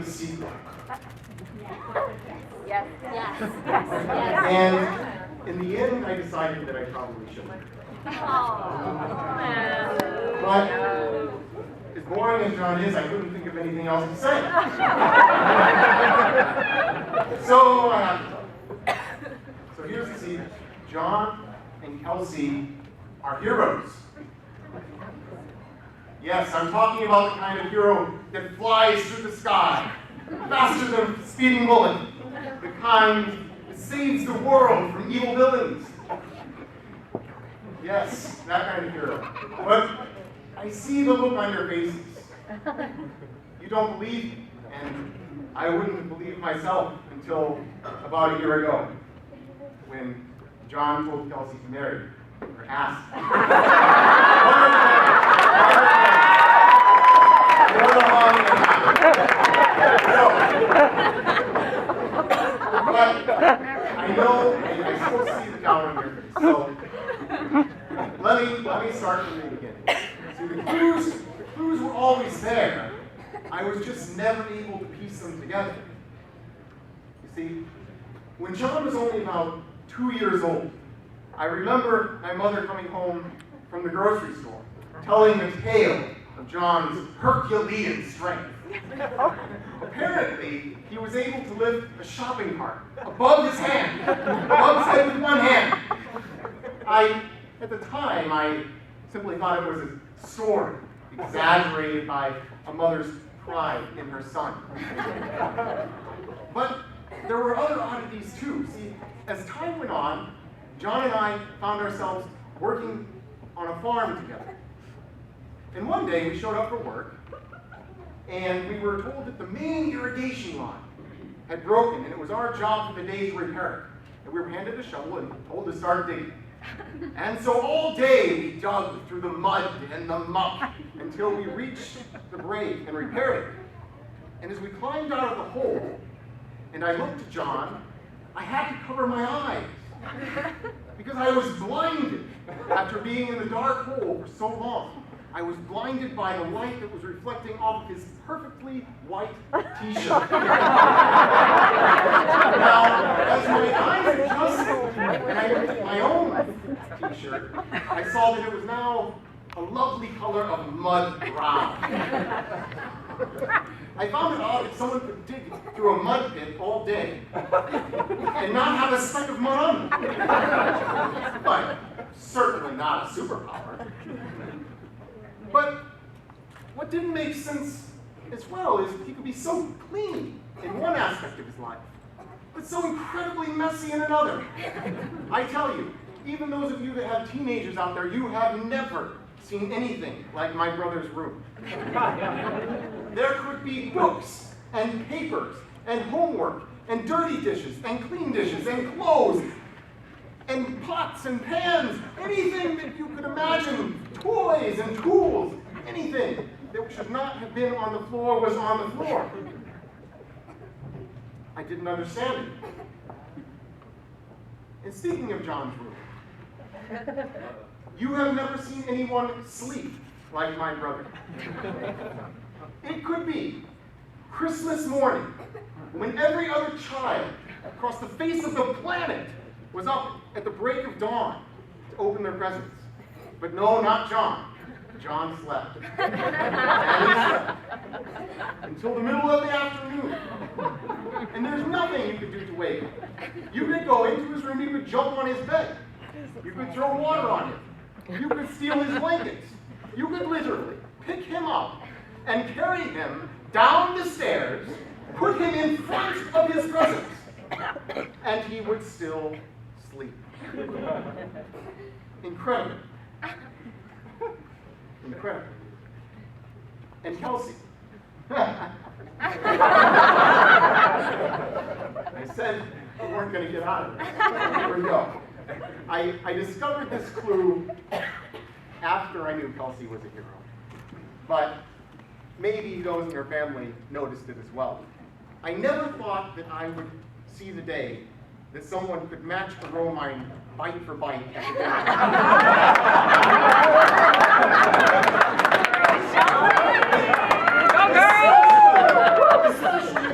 secret. Yes. Yes. Yes. And in the end, I decided that I probably shouldn't. But as boring as John is, I couldn't think of anything else to say. So I have to tell you. So here's the secret. John and Kelsey are heroes. Yes, I'm talking about the kind of hero that flies through the sky, faster than a speeding bullet. The kind that saves the world from evil villains. Yes, that kind of hero. But I see the look on your faces. You don't believe me, and I wouldn't believe myself until about a year ago, when John told Kelsey to marry her, or asked. More than long than but I know, and I still see the doubt on your face. So let me start from the beginning. See, the clues were always there. I was just never able to piece them together. You see, when John was only about 2 years old, I remember my mother coming home from the grocery store, telling the tale of John's Herculean strength. Apparently, he was able to lift a shopping cart above his head with one hand. At the time, I simply thought it was a story, exaggerated by a mother's pride in her son. But there were other oddities too. See, as time went on, John and I found ourselves working on a farm together. And one day we showed up for work, and we were told that the main irrigation line had broken, and it was our job for the day to repair it. And we were handed a shovel and told to start digging. And so all day we dug through the mud and the muck until we reached the break and repaired it. And as we climbed out of the hole, and I looked at John, I had to cover my eyes because I was blinded after being in the dark hole for so long. I was blinded by the light that was reflecting off of his perfectly white t-shirt. Now, as my eyes adjusted and I looked at my own t-shirt, I saw that it was now a lovely color of mud brown. I found it odd that someone could dig through a mud pit all day and not have a speck of mud on them. But certainly not a superpower. But what didn't make sense as well is he could be so clean in one aspect of his life, but so incredibly messy in another. I tell you, even those of you that have teenagers out there, you have never seen anything like my brother's room. There could be books and papers and homework and dirty dishes and clean dishes and clothes and pots and pans, anything that you could imagine, toys and tools, anything that should not have been on the floor was on the floor. I didn't understand it. And speaking of John's room, you have never seen anyone sleep like my brother. It could be Christmas morning, when every other child across the face of the planet was up at the break of dawn to open their presents. But no, not John. John slept. And he slept. Until the middle of the afternoon. And there's nothing you could do to wake him. You could go into his room, you could jump on his bed. You could throw water on him. You could steal his blankets. You could literally pick him up and carry him down the stairs, put him in front of his presents, and he would still sleep. Incredible. Incredible. And Kelsey. I said we weren't going to get out of it. Here we go. I discovered this clue after I knew Kelsey was a hero. But maybe those in her family noticed it as well. I never thought that I would see the day that someone could match the Romine bite for bite at the dinner. Especially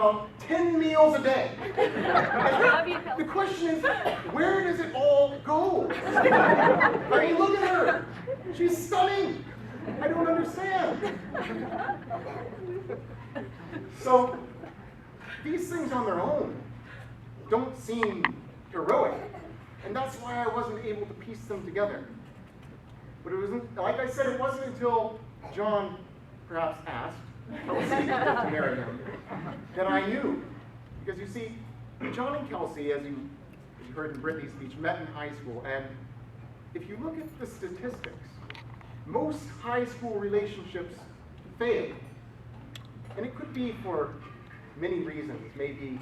about 10 meals a day. And the question is, where does it all go? I mean, look at her. She's stunning. I don't understand. So, these things on their own don't seem heroic. And that's why I wasn't able to piece them together. But it wasn't, like I said, it wasn't until John perhaps asked Kelsey to marry him that I knew. Because you see, John and Kelsey, as you heard in Brittany's speech, met in high school. And if you look at the statistics, most high school relationships fail. And it could be for many reasons. Maybe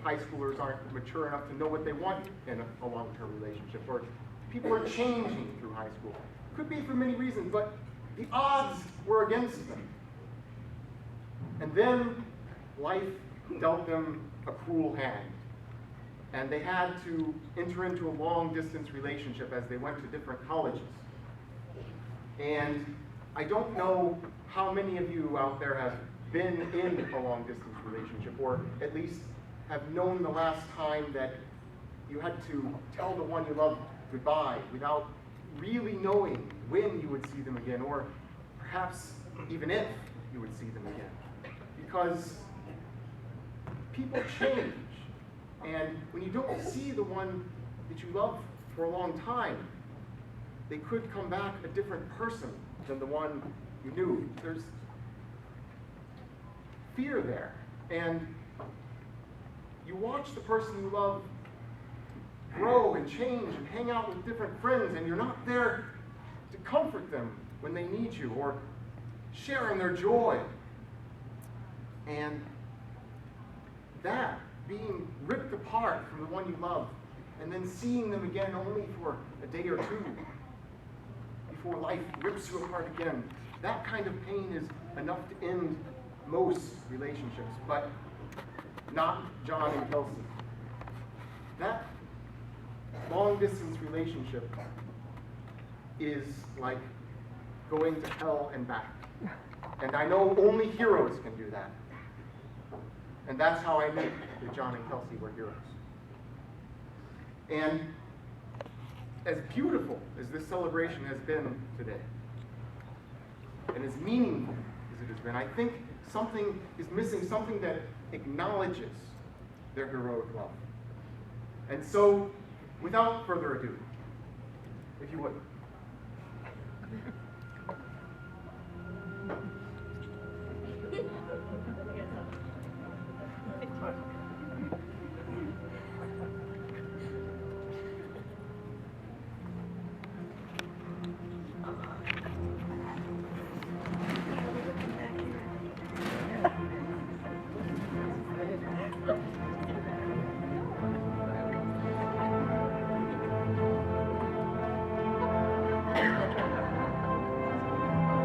high schoolers aren't mature enough to know what they want in a long-term relationship, or people are changing through high school. Could be for many reasons, but the odds were against them. And then life dealt them a cruel hand, and they had to enter into a long-distance relationship as they went to different colleges. And I don't know how many of you out there have been in a long-distance relationship, or at least have known the last time that you had to tell the one you loved goodbye without really knowing when you would see them again, or perhaps even if you would see them again. Because people change, and when you don't see the one that you love for a long time, they could come back a different person than the one you knew. There's fear there, and you watch the person you love grow and change and hang out with different friends, and you're not there to comfort them when they need you or share in their joy. And that, being ripped apart from the one you love, and then seeing them again only for a day or two before life rips you apart again, that kind of pain is enough to end most relationships, but not John and Kelsey. That long-distance relationship is like going to hell and back. And I know only heroes can do that. And that's how I knew that John and Kelsey were heroes. And as beautiful as this celebration has been today, and as meaningful as it has been, I think something is missing, something that acknowledges their heroic love. And so, without further ado, if you would.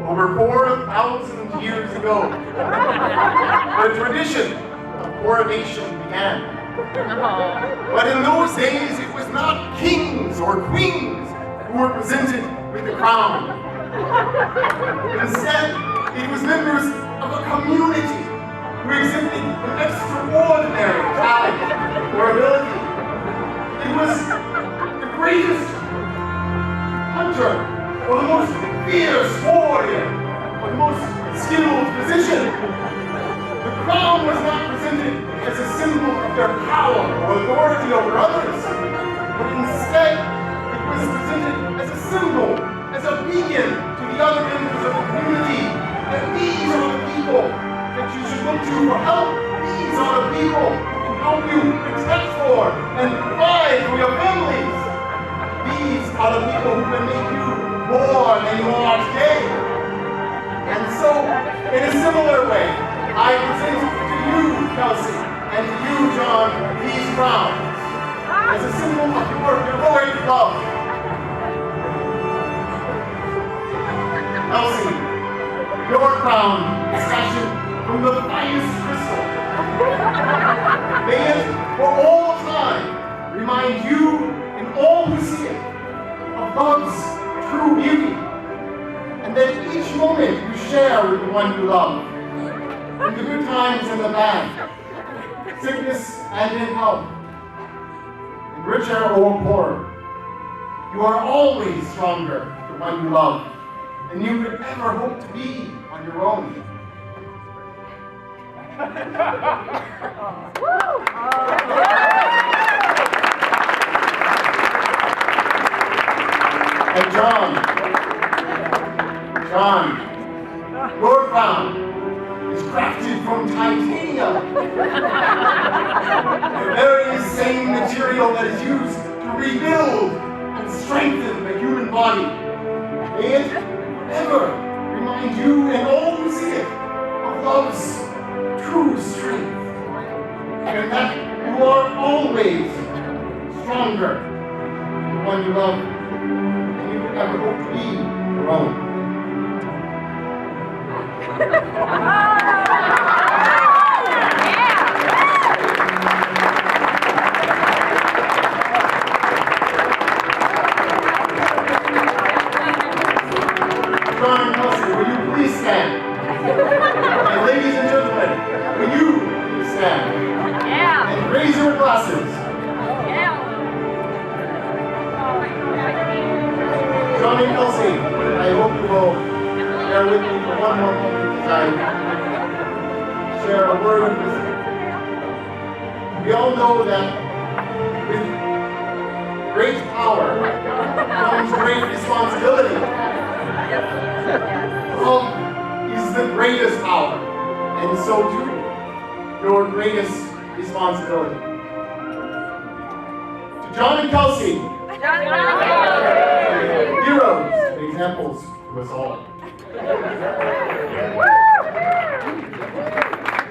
Over 4,000 years ago, the tradition of coronation began. But in those days, it was not kings or queens who were presented with the crown. Instead, it was members of a community who exhibited an extraordinary talent or ability. It was the greatest hunter, or the most fierce warrior, or the most skilled physician. The crown was not presented as a symbol of their power or authority over others, but instead it was presented as a symbol, as a beacon to the other members of the community, that these are the people that you should look to for help. These are the people who can help you protect for and provide for your families. These are the people who can make you more than you are today. And so, in a similar way, I present to you, Kelsey, and to you, John, these crowns as a symbol of your heroic love. Kelsey, your crown is fashioned from the finest crystal. May it, for all time, remind you and all who see it of love's true beauty, and that each moment you share with the one you love, in the good times and the bad, sickness and in health, in richer or poorer. You are always stronger than one you love, than you could ever hope to be on your own. And John, your crown is crafted from titanium, the very same material that is used to rebuild and strengthen the human body. May it ever remind you and all who see it of love's true strength, and that you are always stronger than the one you love, and you could ever hope to be your own. John and Kelsey, will you please stand? And ladies and gentlemen, will you please stand? Yeah. And raise your glasses. Yeah. John and Kelsey, I hope you will bear with me for one more moment as I share a word of wisdom. We all know that with great power comes great responsibility. Love is the greatest power, and so too, your greatest responsibility. To John and Kelsey, heroes and examples to us all.